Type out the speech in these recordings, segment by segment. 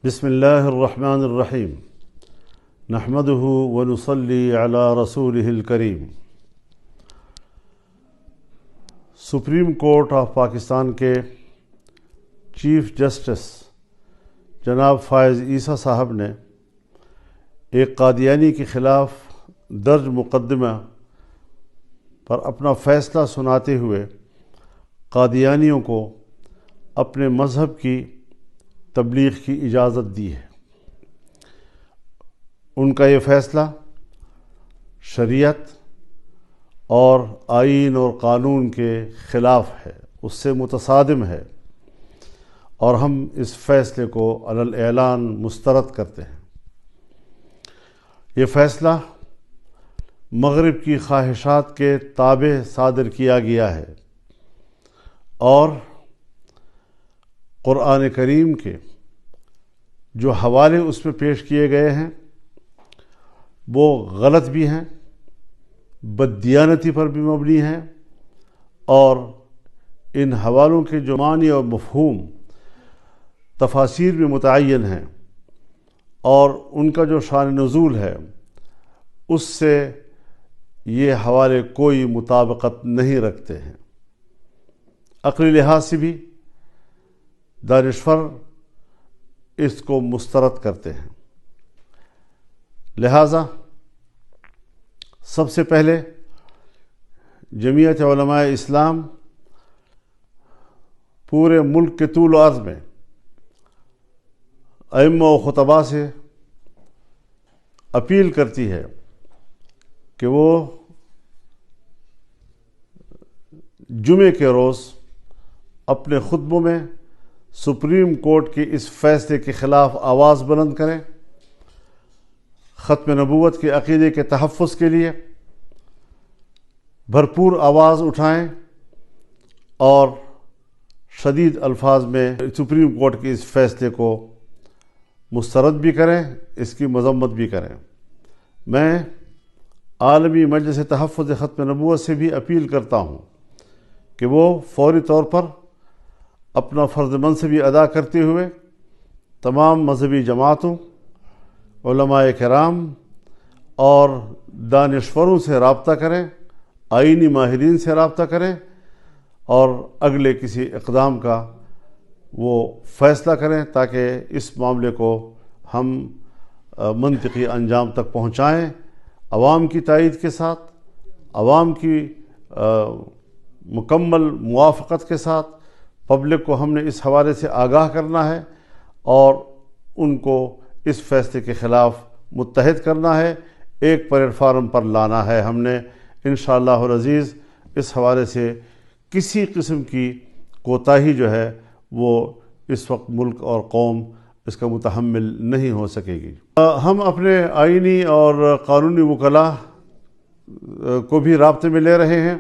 بسم اللہ الرحمن الرحیم نحمدہ ونصلی علی رسولہ الکریم۔ سپریم کورٹ آف پاکستان کے چیف جسٹس جناب فائز عیسیٰ صاحب نے ایک قادیانی کے خلاف درج مقدمہ پر اپنا فیصلہ سناتے ہوئے قادیانیوں کو اپنے مذہب کی تبلیغ کی اجازت دی ہے۔ ان کا یہ فیصلہ شریعت اور آئین اور قانون کے خلاف ہے، اس سے متصادم ہے، اور ہم اس فیصلے کو علی الاعلان مسترد کرتے ہیں۔ یہ فیصلہ مغرب کی خواہشات کے تابع صادر کیا گیا ہے اور قرآن کریم کے جو حوالے اس میں پیش کیے گئے ہیں وہ غلط بھی ہیں، بددیانتی پر بھی مبنی ہیں، اور ان حوالوں کے جو معنی اور مفہوم تفاسیر میں متعین ہیں اور ان کا جو شان نزول ہے اس سے یہ حوالے کوئی مطابقت نہیں رکھتے ہیں۔ عقلی لحاظ سے بھی دانشور اس کو مسترد کرتے ہیں۔ لہذا سب سے پہلے جمعیت علماء اسلام پورے ملک کے طول و عرض میں ائمہ و خطباء سے اپیل کرتی ہے کہ وہ جمعے کے روز اپنے خطبوں میں سپریم کورٹ کے اس فیصلے کے خلاف آواز بلند کریں، ختم نبوت کے عقیدے کے تحفظ کے لیے بھرپور آواز اٹھائیں اور شدید الفاظ میں سپریم کورٹ کے اس فیصلے کو مسترد بھی کریں، اس کی مذمت بھی کریں۔ میں عالمی مجلس تحفظ ختم نبوت سے بھی اپیل کرتا ہوں کہ وہ فوری طور پر اپنا فرض منصبی ادا کرتے ہوئے تمام مذہبی جماعتوں، علماء کرام اور دانشوروں سے رابطہ کریں، آئینی ماہرین سے رابطہ کریں اور اگلے کسی اقدام کا وہ فیصلہ کریں تاکہ اس معاملے کو ہم منطقی انجام تک پہنچائیں، عوام کی تائید کے ساتھ، عوام کی مکمل موافقت کے ساتھ۔ پبلک کو ہم نے اس حوالے سے آگاہ کرنا ہے اور ان کو اس فیصلے کے خلاف متحد کرنا ہے، ایک پلیٹ فارم پر لانا ہے۔ ہم نے انشاءاللہ العزیز اس حوالے سے کسی قسم کی کوتاہی جو ہے وہ اس وقت ملک اور قوم اس کا متحمل نہیں ہو سکے گی۔ ہم اپنے آئینی اور قانونی وکلاء کو بھی رابطے میں لے رہے ہیں،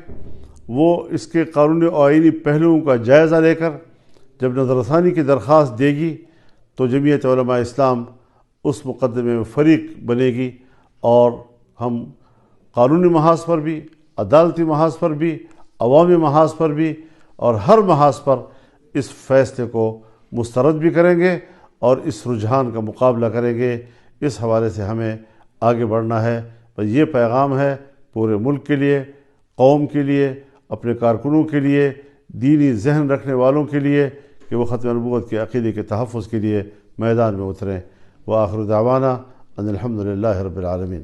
وہ اس کے قانونی اور آئینی پہلوؤں کا جائزہ لے کر جب نظر ثانی کی درخواست دے گی تو جمعیت علماء اسلام اس مقدمے میں فریق بنے گی، اور ہم قانونی محاذ پر بھی، عدالتی محاذ پر بھی، عوامی محاذ پر بھی اور ہر محاذ پر اس فیصلے کو مسترد بھی کریں گے اور اس رجحان کا مقابلہ کریں گے۔ اس حوالے سے ہمیں آگے بڑھنا ہے۔ یہ پیغام ہے پورے ملک کے لیے، قوم کے لیے، اپنے کارکنوں کے لیے، دینی ذہن رکھنے والوں کے لیے کہ وہ ختم نبوت کے عقیدے کے تحفظ کے لیے میدان میں اتریں۔ وآخر دعوانا ان الحمد للہ رب العالمین۔